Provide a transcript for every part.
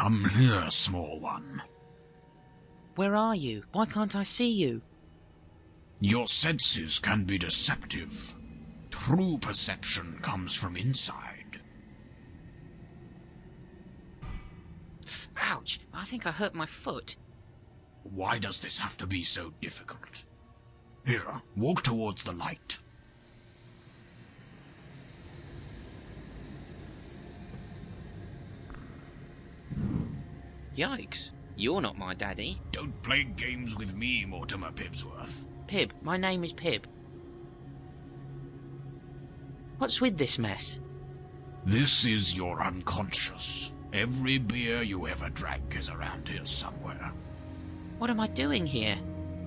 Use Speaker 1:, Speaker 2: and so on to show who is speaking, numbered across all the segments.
Speaker 1: Come here, small one.
Speaker 2: Where are you? Why can't I see you?
Speaker 1: Your senses can be deceptive. True perception comes from inside.
Speaker 2: Ouch! I think I hurt my foot.
Speaker 1: Why does this have to be so difficult? Here, walk towards the light.
Speaker 2: Yikes. You're not my daddy.
Speaker 1: Don't play games with me, Mortimer Pibsworth.
Speaker 2: Pib. My name is Pib. What's with this mess?
Speaker 1: This is your unconscious. Every beer you ever drank is around here somewhere.
Speaker 2: What am I doing here?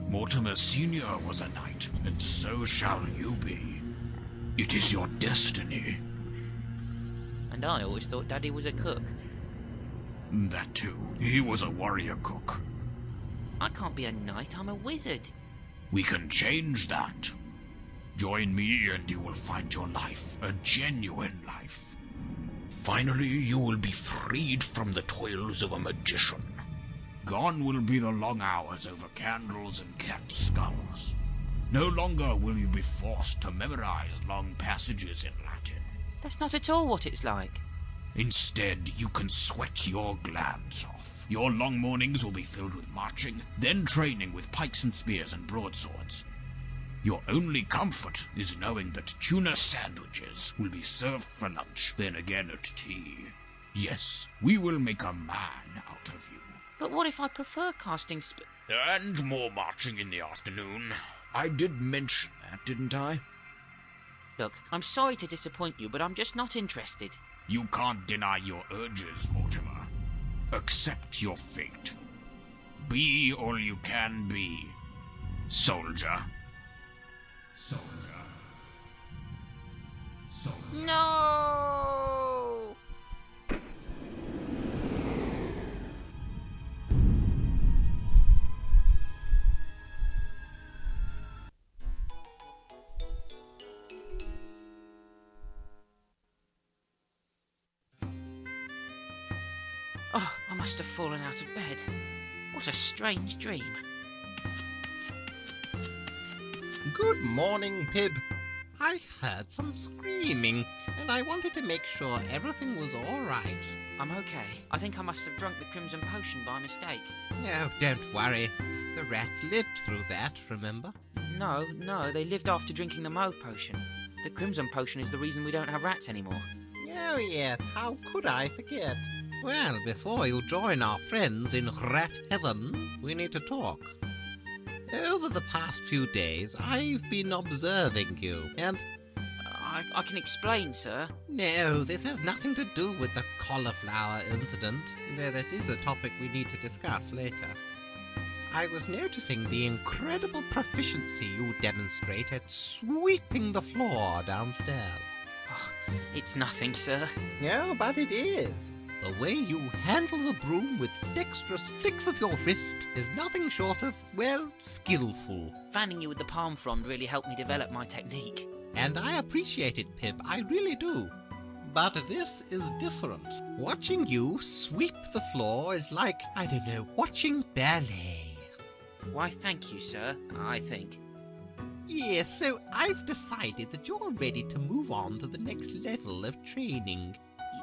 Speaker 1: Mortimer Senior was a knight, and so shall you be. It is your destiny.
Speaker 2: And I always thought Daddy was a cook.
Speaker 1: That too. He was a warrior cook.
Speaker 2: I can't be a knight, I'm a wizard.
Speaker 1: We can change that. Join me and you will find your life, a genuine life. Finally, you will be freed from the toils of a magician. Gone will be the long hours over candles and cat skulls. No longer will you be forced to memorize long passages in Latin.
Speaker 2: That's not at all what it's like.
Speaker 1: Instead, you can sweat your glands off. Your long mornings will be filled with marching, then training with pikes and spears and broadswords. Your only comfort is knowing that tuna sandwiches will be served for lunch, then again at tea. Yes, we will make a man out of you.
Speaker 2: But what if I prefer casting
Speaker 1: And more marching in the afternoon. I did mention that, didn't I?
Speaker 2: Look, I'm sorry to disappoint you, but I'm just not interested.
Speaker 1: You can't deny your urges, Mortimer. Accept your fate. Be all you can be. Soldier. Soldier. Soldier.
Speaker 2: No! Oh, I must have fallen out of bed. What a strange dream.
Speaker 3: Good morning, Pib. I heard some screaming, and I wanted to make sure everything was all right.
Speaker 2: I'm okay. I think I must have drunk the crimson potion by mistake.
Speaker 3: No, don't worry. The rats lived through that, remember?
Speaker 2: No, they lived after drinking the mauve potion. The crimson potion is the reason we don't have rats anymore.
Speaker 3: Oh, yes. How could I forget? Well, before you join our friends in Rat Heaven, we need to talk. Over the past few days, I've been observing you, and...
Speaker 2: I can explain, sir.
Speaker 3: No, this has nothing to do with the cauliflower incident, though that is a topic we need to discuss later. I was noticing the incredible proficiency you demonstrate at sweeping the floor downstairs.
Speaker 2: Oh, it's nothing, sir.
Speaker 3: No, but it is. The way you handle the broom with dexterous flicks of your wrist is nothing short of, well, skillful.
Speaker 2: Fanning you with the palm frond really helped me develop my technique.
Speaker 3: And I appreciate it, Pip, I really do. But this is different. Watching you sweep the floor is like, I don't know, watching ballet.
Speaker 2: Why, thank you, sir, I think.
Speaker 3: Yes, so I've decided that you're ready to move on to the next level of training.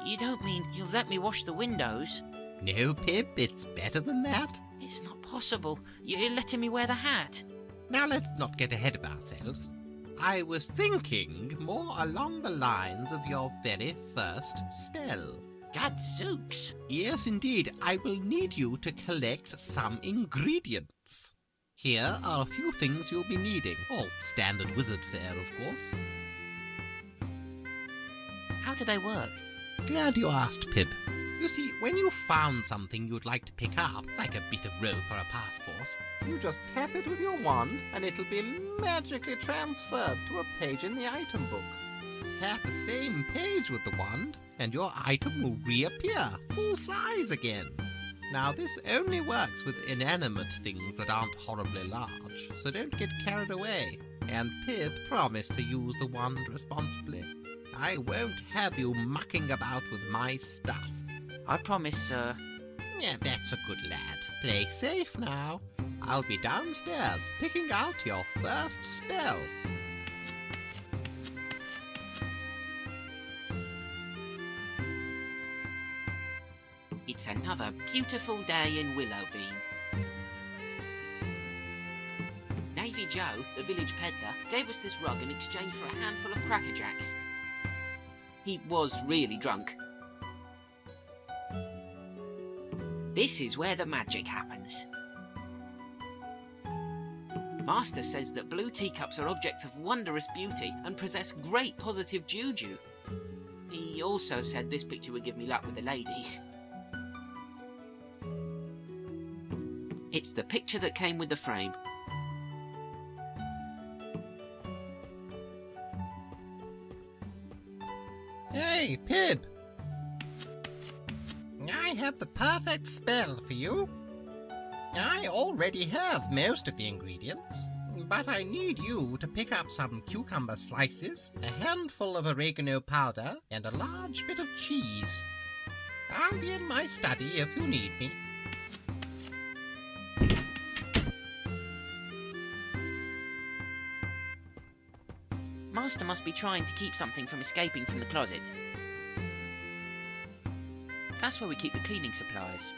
Speaker 2: You don't mean you'll let me wash the windows?
Speaker 3: No, Pip, it's better than that.
Speaker 2: It's not possible. You're letting me wear the hat.
Speaker 3: Now let's not get ahead of ourselves. I was thinking more along the lines of your very first spell.
Speaker 2: Gadzooks!
Speaker 3: Yes, indeed. I will need you to collect some ingredients. Here are a few things you'll be needing. All standard wizard fare, of course.
Speaker 2: How do they work?
Speaker 3: Glad you asked, Pip. You see, when you found something you'd like to pick up, like a bit of rope or a passport, you just tap it with your wand and it'll be magically transferred to a page in the item book. Tap the same page with the wand and your item will reappear, full size again. Now this only works with inanimate things that aren't horribly large, so don't get carried away. And Pip, promise to use the wand responsibly. I won't have you mucking about with my stuff.
Speaker 2: I promise, sir.
Speaker 3: Yeah, that's a good lad. Play safe now. I'll be downstairs picking out your first spell.
Speaker 2: It's another beautiful day in Willowbean. Navy Joe, the village peddler, gave us this rug in exchange for a handful of Cracker Jacks. He was really drunk. This is where the magic happens. Master says that blue teacups are objects of wondrous beauty and possess great positive juju. He also said this picture would give me luck with the ladies. It's the picture that came with the frame.
Speaker 3: Hey, Pip! I have the perfect spell for you. I already have most of the ingredients, but I need you to pick up some cucumber slices, a handful of oregano powder, and a large bit of cheese. I'll be in my study if you need me.
Speaker 2: Master must be trying to keep something from escaping from the closet. That's where we keep the cleaning supplies.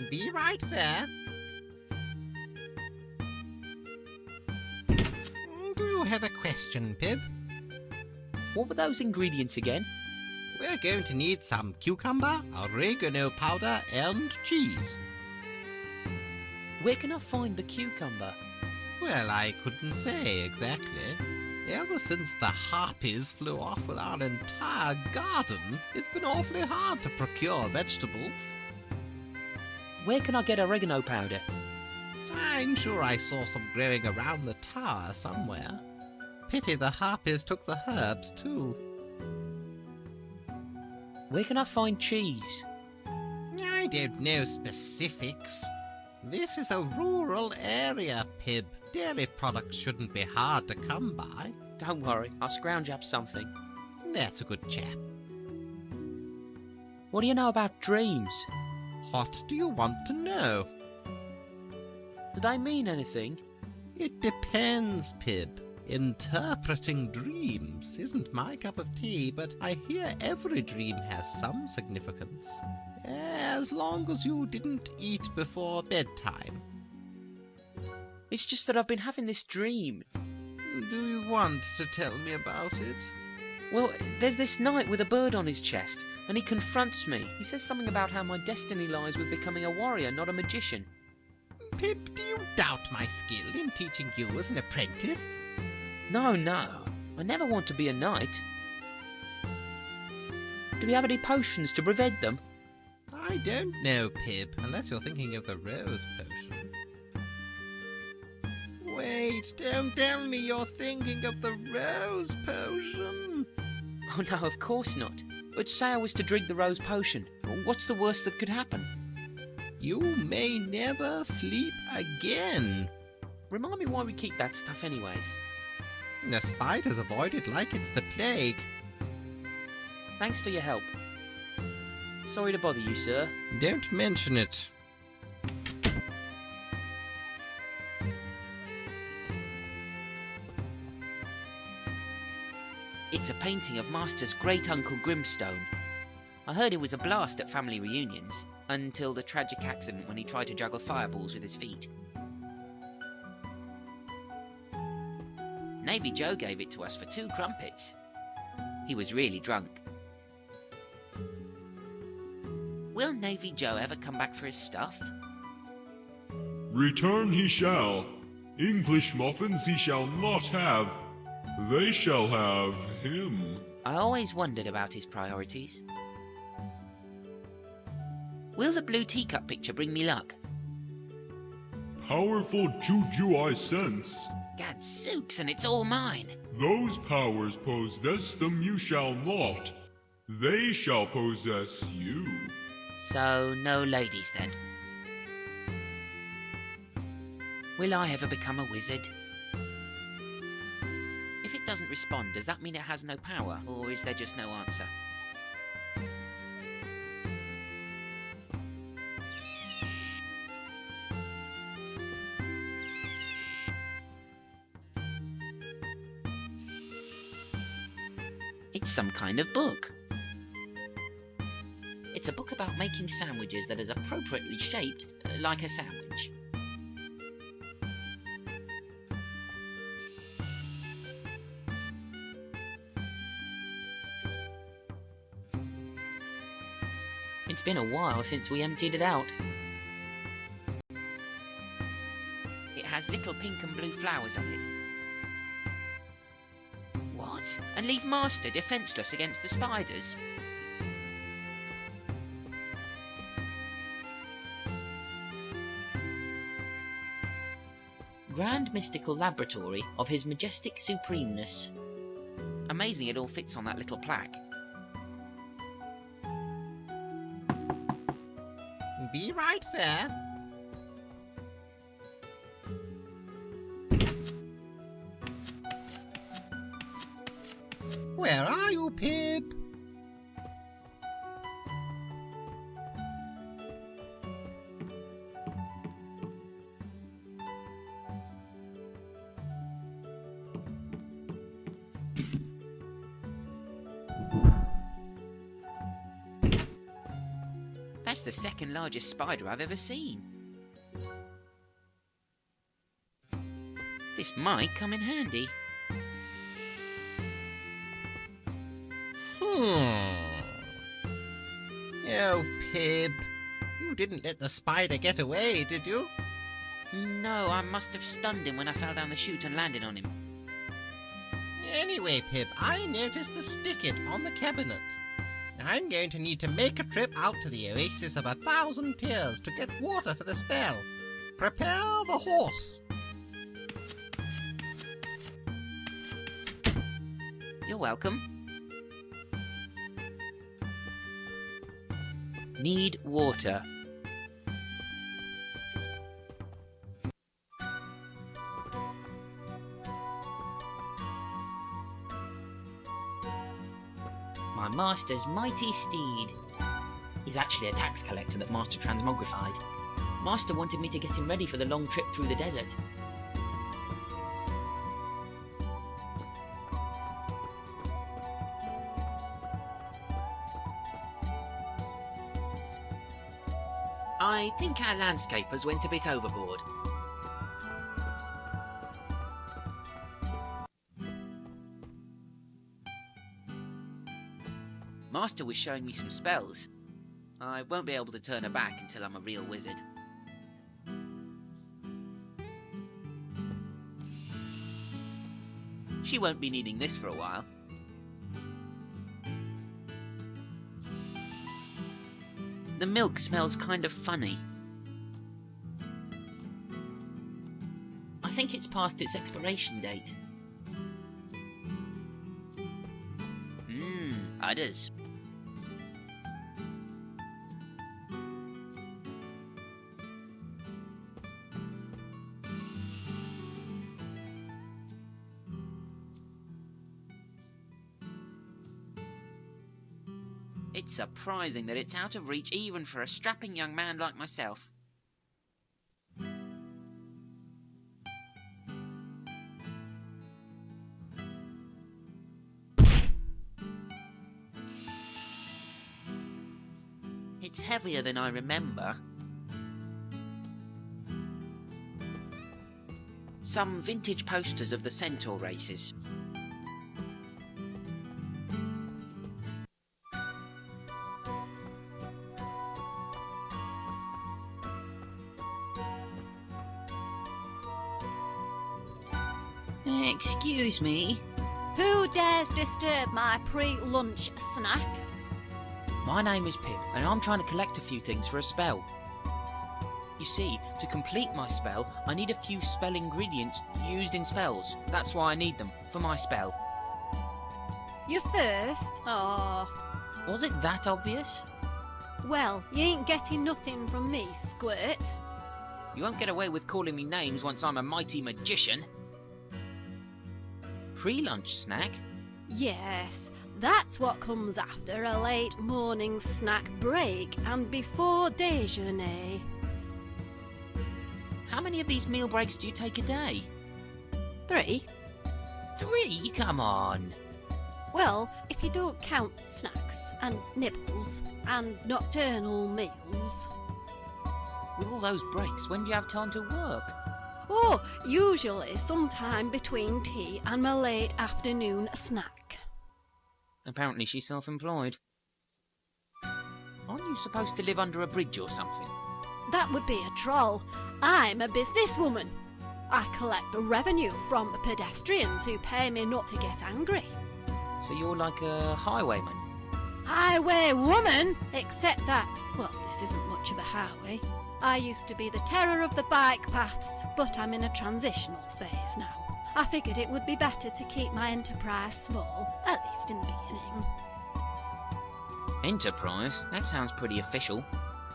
Speaker 3: Be right there. Do you have a question, Pip?
Speaker 2: What were those ingredients again?
Speaker 3: We're going to need some cucumber, oregano powder, and cheese.
Speaker 2: Where can I find the cucumber?
Speaker 3: Well, I couldn't say exactly. Ever since the harpies flew off with our entire garden, it's been awfully hard to procure vegetables.
Speaker 2: Where can I get oregano powder?
Speaker 3: I'm sure I saw some growing around the tower somewhere. Pity the harpies took the herbs, too.
Speaker 2: Where can I find cheese?
Speaker 3: I don't know specifics. This is a rural area, Pib. Dairy products shouldn't be hard to come by.
Speaker 2: Don't worry, I'll scrounge up something.
Speaker 3: That's a good chap.
Speaker 2: What do you know about dreams?
Speaker 3: What do you want to know?
Speaker 2: Do they mean anything?
Speaker 3: It depends, Pib. Interpreting dreams isn't my cup of tea, but I hear every dream has some significance. As long as you didn't eat before bedtime.
Speaker 2: It's just that I've been having this dream.
Speaker 3: Do you want to tell me about it?
Speaker 2: Well, there's this knight with a bird on his chest, and he confronts me. He says something about how my destiny lies with becoming a warrior, not a magician.
Speaker 3: Pip, do you doubt my skill in teaching you as an apprentice?
Speaker 2: No, I never want to be a knight. Do we have any potions to prevent them?
Speaker 3: I don't know, Pip, unless you're thinking of the rose potion. Wait, don't tell me you're thinking of the rose potion.
Speaker 2: Oh no, of course not. But say I was to drink the rose potion. What's the worst that could happen?
Speaker 3: You may never sleep again.
Speaker 2: Remind me why we keep that stuff anyways.
Speaker 3: The spiders avoid it like it's the plague.
Speaker 2: Thanks for your help. Sorry to bother you, sir.
Speaker 3: Don't mention it.
Speaker 2: It's a painting of Master's great-uncle Grimstone. I heard it was a blast at family reunions, until the tragic accident when he tried to juggle fireballs with his feet. Navy Joe gave it to us for 2 crumpets. He was really drunk. Will Navy Joe ever come back for his stuff?
Speaker 4: Return he shall. English muffins he shall not have. They shall have him.
Speaker 2: I always wondered about his priorities. Will the blue teacup picture bring me luck?
Speaker 4: Powerful juju I sense.
Speaker 2: Gadzooks, and it's all mine.
Speaker 4: Those powers possess them you shall not. They shall possess you.
Speaker 2: So, no ladies then. Will I ever become a wizard? If it doesn't respond, does that mean it has no power, or is there just no answer? It's some kind of book. It's a book about making sandwiches that is appropriately shaped like a sandwich. It's been a while since we emptied it out. It has little pink and blue flowers on it. What? And leave Master defenceless against the spiders? Grand Mystical Laboratory of His Majestic Supremeness. Amazing it all fits on that little plaque.
Speaker 3: Be right there. Where are you, Pip?
Speaker 2: That's the second largest spider I've ever seen. This might come in handy.
Speaker 3: Oh, Pip. You didn't let the spider get away, did you?
Speaker 2: No, I must have stunned him when I fell down the chute and landed on him.
Speaker 3: Anyway, Pip, I noticed the sticket on the cabinet. I'm going to need to make a trip out to the Oasis of 1,000 Tears to get water for the spell. Prepare the horse.
Speaker 2: You're welcome. Need water. My master's mighty steed. He's actually a tax collector that Master transmogrified. Master wanted me to get him ready for the long trip through the desert. I think our landscapers went a bit overboard. Master was showing me some spells. I won't be able to turn her back until I'm a real wizard. She won't be needing this for a while. The milk smells kind of funny. I think it's past its expiration date. Udders. It's surprising that it's out of reach even for a strapping young man like myself. It's heavier than I remember. Some vintage posters of the centaur races. Excuse me?
Speaker 5: Who dares disturb my pre-lunch snack?
Speaker 2: My name is Pip, and I'm trying to collect a few things for a spell. You see, to complete my spell, I need a few spell ingredients used in spells. That's why I need them, for my spell.
Speaker 5: You first? Oh.
Speaker 2: Was it that obvious?
Speaker 5: Well, you ain't getting nothing from me, Squirt.
Speaker 2: You won't get away with calling me names once I'm a mighty magician. Pre-lunch snack?
Speaker 5: Yes, that's what comes after a late morning snack break and before déjeuner.
Speaker 2: How many of these meal breaks do you take a day?
Speaker 5: 3.
Speaker 2: 3? Come on.
Speaker 5: Well, if you don't count snacks and nibbles and nocturnal meals.
Speaker 2: With all those breaks, when do you have time to work?
Speaker 5: Oh, usually sometime between tea and my late afternoon snack.
Speaker 2: Apparently she's self-employed. Aren't you supposed to live under a bridge or something?
Speaker 5: That would be a troll. I'm a businesswoman. I collect the revenue from the pedestrians who pay me not to get angry.
Speaker 2: So you're like a highwayman?
Speaker 5: Highway woman! Except that, well, this isn't much of a highway. I used to be the terror of the bike paths, but I'm in a transitional phase now. I figured it would be better to keep my enterprise small, at least in the beginning.
Speaker 2: Enterprise? That sounds pretty official.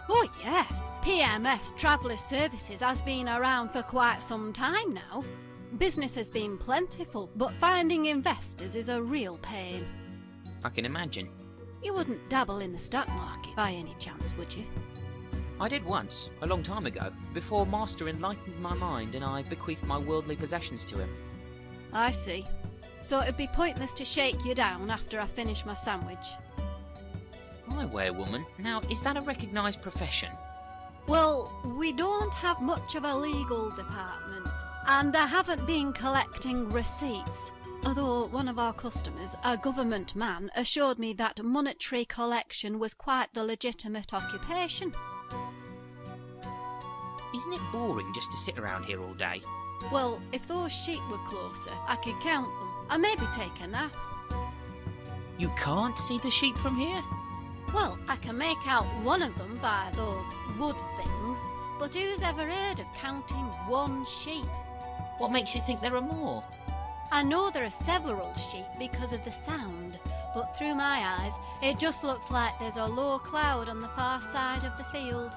Speaker 5: Oh yes, PMS Traveller Services has been around for quite some time now. Business has been plentiful, but finding investors is a real pain.
Speaker 2: I can imagine.
Speaker 5: You wouldn't dabble in the stock market by any chance, would you?
Speaker 2: I did once, a long time ago, before Master enlightened my mind and I bequeathed my worldly possessions to him.
Speaker 5: I see. So it'd be pointless to shake you down after I finish my sandwich.
Speaker 2: Highwaywoman? Now, is that a recognised profession?
Speaker 5: Well, we don't have much of a legal department, and I haven't been collecting receipts. Although one of our customers, a government man, assured me that monetary collection was quite the legitimate occupation.
Speaker 2: Isn't it boring just to sit around here all day?
Speaker 5: Well, if those sheep were closer, I could count them, and maybe take a nap.
Speaker 2: You can't see the sheep from here?
Speaker 5: Well, I can make out one of them by those wood things, but who's ever heard of counting one sheep?
Speaker 2: What makes you think there are more?
Speaker 5: I know there are several sheep because of the sound, but through my eyes, it just looks like there's a low cloud on the far side of the field.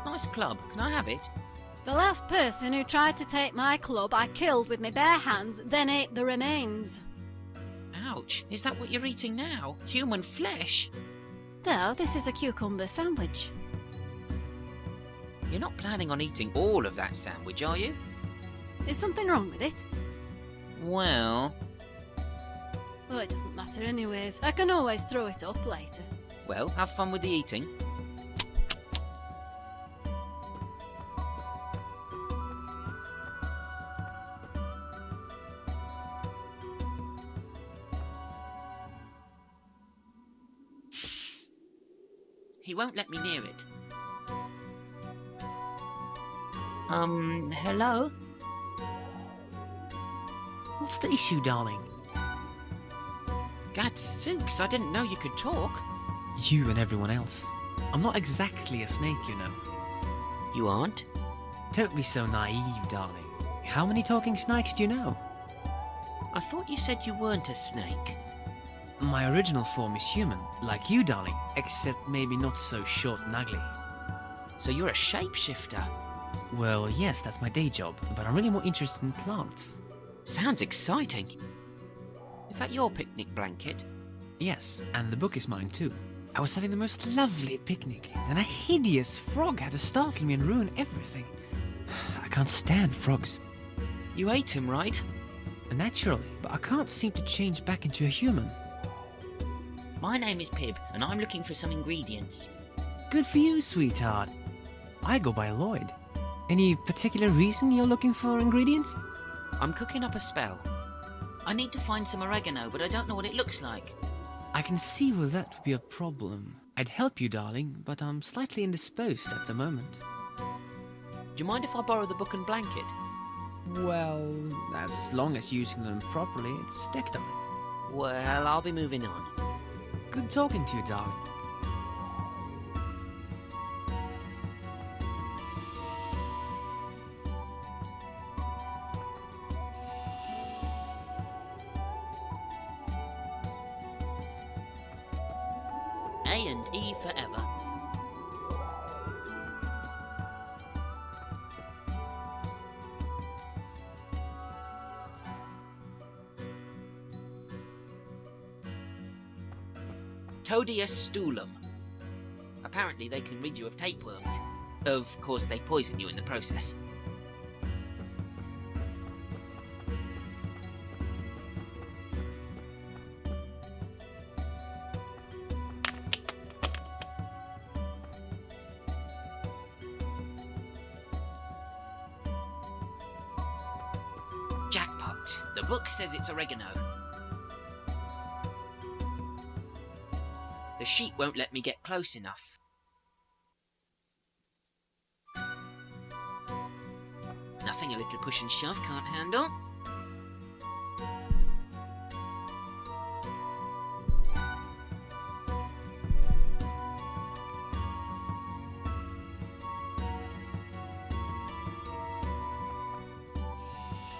Speaker 2: Nice club. Can I have it?
Speaker 5: The last person who tried to take my club I killed with my bare hands, then ate the remains.
Speaker 2: Ouch. Is that what you're eating now? Human flesh?
Speaker 5: Well, this is a cucumber sandwich.
Speaker 2: You're not planning on eating all of that sandwich, are you?
Speaker 5: Is something wrong with it?
Speaker 2: Well...
Speaker 5: Oh, it doesn't matter anyways. I can always throw it up later.
Speaker 2: Well, have fun with the eating. He won't let me near it. Hello?
Speaker 6: What's the issue, darling?
Speaker 2: Gadzooks, I didn't know you could talk.
Speaker 6: You and everyone else. I'm not exactly a snake, you know.
Speaker 2: You aren't?
Speaker 6: Don't be so naive, darling. How many talking snakes do you know?
Speaker 2: I thought you said you weren't a snake.
Speaker 6: My original form is human, like you, darling, except maybe not so short and ugly.
Speaker 2: So you're a shapeshifter?
Speaker 6: Well, yes, that's my day job, but I'm really more interested in plants.
Speaker 2: Sounds exciting. Is that your picnic blanket?
Speaker 6: Yes, and the book is mine too. I was having the most lovely picnic, then a hideous frog had to startle me and ruin everything. I can't stand frogs.
Speaker 2: You ate him, right?
Speaker 6: Naturally, but I can't seem to change back into a human.
Speaker 2: My name is Pib, and I'm looking for some ingredients.
Speaker 6: Good for you, sweetheart. I go by Lloyd. Any particular reason you're looking for ingredients?
Speaker 2: I'm cooking up a spell. I need to find some oregano, but I don't know what it looks like.
Speaker 6: I can see where that would be a problem. I'd help you, darling, but I'm slightly indisposed at the moment.
Speaker 2: Do you mind if I borrow the book and blanket?
Speaker 6: Well, as long as using them properly, it's decked on.
Speaker 2: Well, I'll be moving on.
Speaker 6: Good talking to you, darling.
Speaker 2: A and E forever. Todia stulum. Apparently they can rid you of tapeworms. Of course, they poison you in the process. Jackpot. The book says it's oregano. The sheet won't let me get close enough. Nothing a little push and shove can't handle.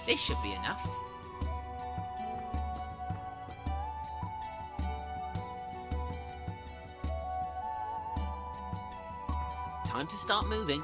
Speaker 2: This should be enough. Time to start moving.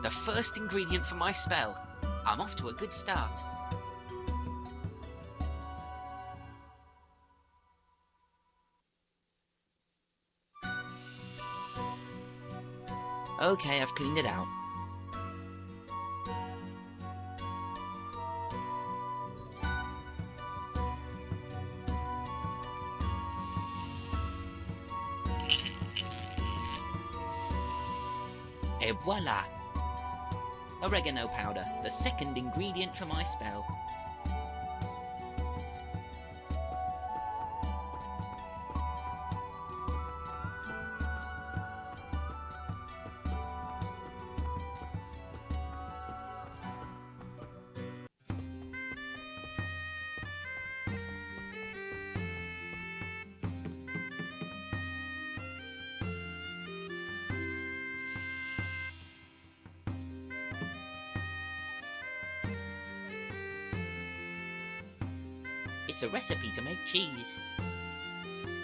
Speaker 2: The first ingredient for my spell. I'm off to a good start. Okay, I've cleaned it out. Et voila! Oregano powder, the second ingredient for my spell. It's a recipe to make cheese.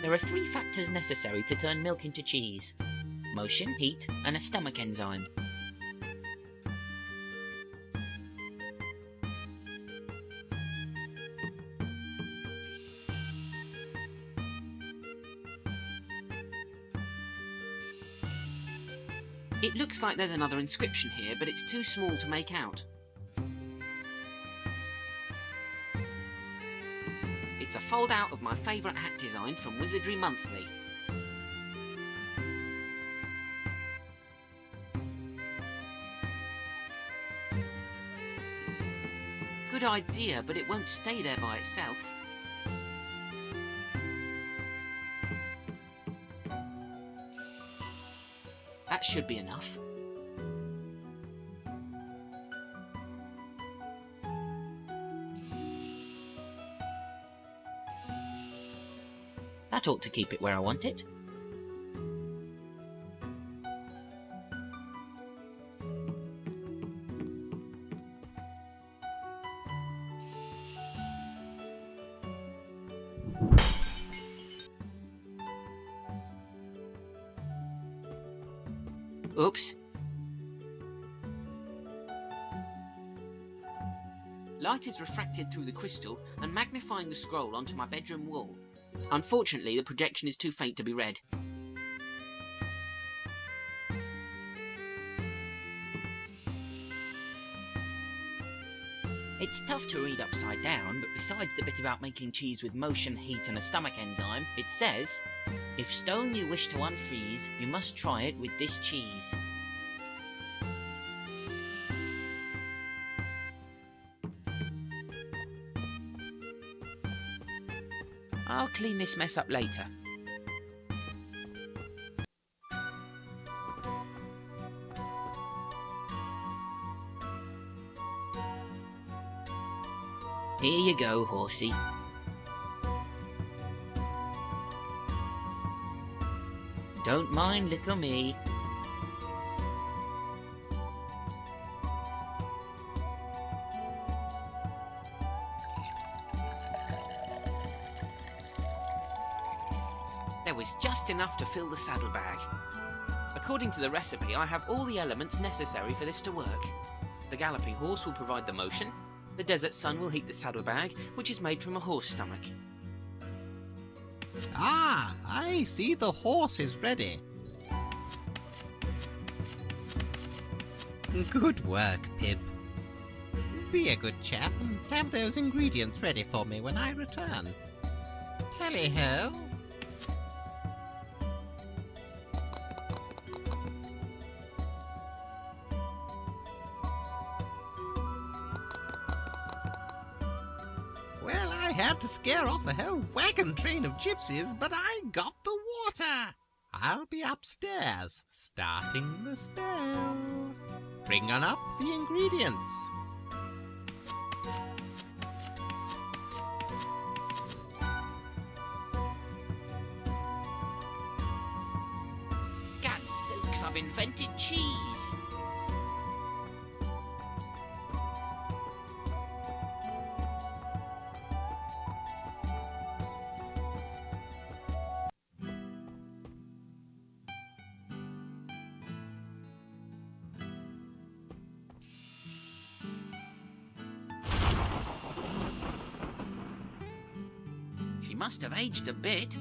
Speaker 2: There are 3 factors necessary to turn milk into cheese: motion, heat, and a stomach enzyme. It looks like there's another inscription here, but it's too small to make out. It's a fold-out of my favourite hat design from Wizardry Monthly. Good idea, but it won't stay there by itself. That should be enough. That ought to keep it where I want it. Oops. Light is refracted through the crystal and magnifying the scroll onto my bedroom wall. Unfortunately, the projection is too faint to be read. It's tough to read upside down, but besides the bit about making cheese with motion, heat and a stomach enzyme, it says, "If stone you wish to unfreeze, you must try it with this cheese." I'll clean this mess up later. Here you go, horsey. Don't mind little me. There was just enough to fill the saddlebag. According to the recipe, I have all the elements necessary for this to work. The galloping horse will provide the motion. The desert sun will heat the saddlebag, which is made from a horse stomach.
Speaker 3: Ah, I see the horse is ready. Good work, Pip. Be a good chap and have those ingredients ready for me when I return. Tally-ho! Well, I had to scare off a whole wagon train of gypsies, but I got the water! I'll be upstairs, starting the spell. Bring on up the ingredients.
Speaker 2: Gadzooks, I've invented cheese! She must have aged a bit.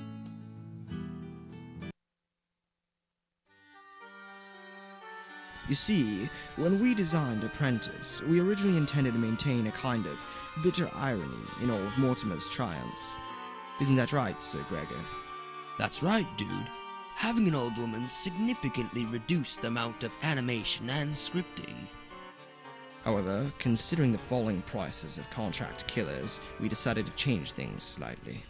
Speaker 7: You see, when we designed Apprentice, we originally intended to maintain a kind of bitter irony in all of Mortimer's triumphs. Isn't that right, Sir Gregor?
Speaker 8: That's right, dude. Having an old woman significantly reduced the amount of animation and scripting.
Speaker 7: However, considering the falling prices of contract killers, we decided to change things slightly.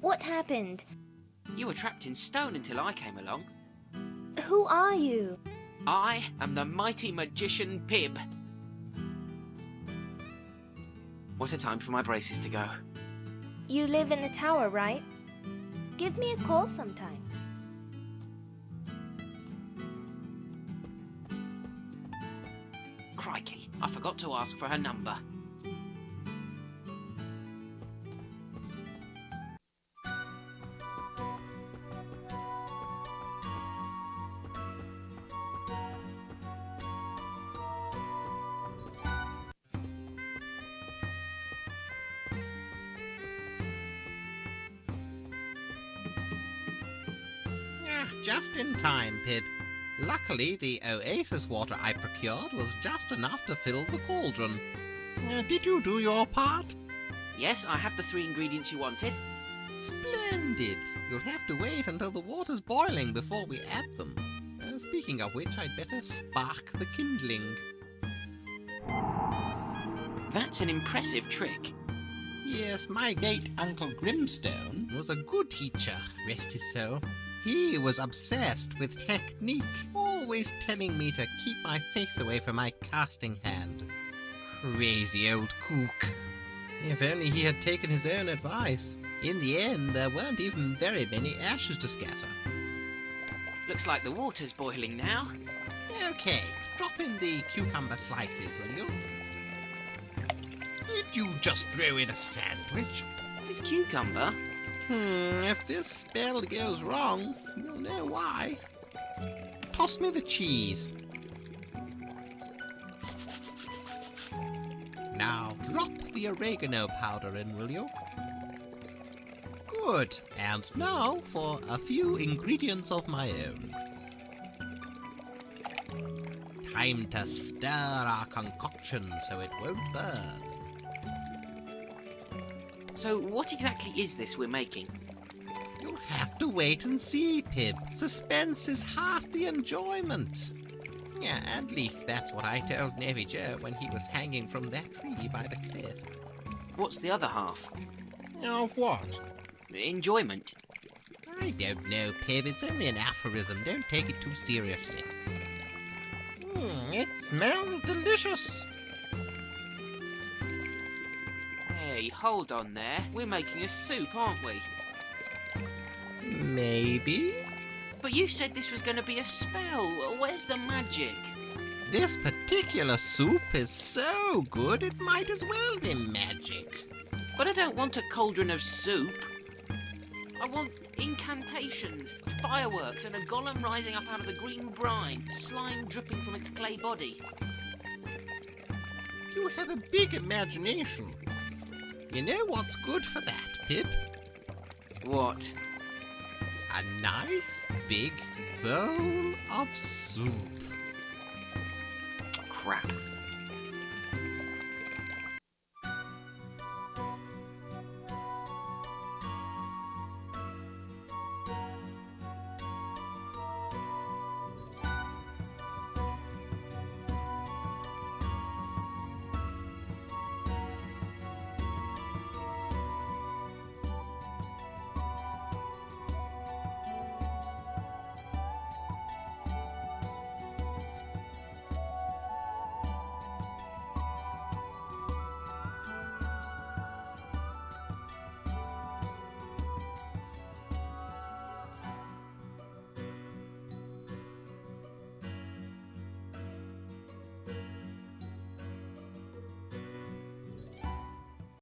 Speaker 9: What happened?
Speaker 2: You were trapped in stone until I came along.
Speaker 9: Who are you?
Speaker 2: I am the mighty magician Pib. What a time for my braces to go.
Speaker 9: You live in the tower, right? Give me a call sometime.
Speaker 2: Crikey, I forgot to ask for her number.
Speaker 3: Just in time, Pip. Luckily, the oasis water I procured was just enough to fill the cauldron. Did you do your part?
Speaker 2: Yes, I have the 3 ingredients you wanted.
Speaker 3: Splendid! You'll have to wait until the water's boiling before we add them. Speaking of which, I'd better spark the kindling.
Speaker 2: That's an impressive trick.
Speaker 3: Yes, my great Uncle Grimstone was a good teacher, rest his soul. He was obsessed with technique, always telling me to keep my face away from my casting hand. Crazy old kook. If only he had taken his own advice. In the end, there weren't even very many ashes to scatter.
Speaker 2: Looks like the water's boiling now.
Speaker 3: Okay, drop in the cucumber slices, will you? Did you just throw in a sandwich?
Speaker 2: It's cucumber.
Speaker 3: If this spell goes wrong, you'll know why. Toss me the cheese. Now drop the oregano powder in, will you? Good. And now for a few ingredients of my own. Time to stir our concoction so it won't burn.
Speaker 2: So what exactly is this we're making?
Speaker 3: You'll have to wait and see, Pib. Suspense is half the enjoyment. Yeah, at least that's what I told Navy Joe when he was hanging from that tree by the cliff.
Speaker 2: What's the other half?
Speaker 3: Of what?
Speaker 2: Enjoyment.
Speaker 3: I don't know, Pib. It's only an aphorism. Don't take it too seriously. It smells delicious.
Speaker 2: Hey, hold on there. We're making a soup, aren't we?
Speaker 3: Maybe?
Speaker 2: But you said this was going to be a spell. Where's the magic?
Speaker 3: This particular soup is so good it might as well be magic.
Speaker 2: But I don't want a cauldron of soup. I want incantations, fireworks, and a golem rising up out of the green brine, slime dripping from its clay body.
Speaker 3: You have a big imagination. You know what's good for that, Pip?
Speaker 2: What?
Speaker 3: A nice big bowl of soup.
Speaker 2: Crap.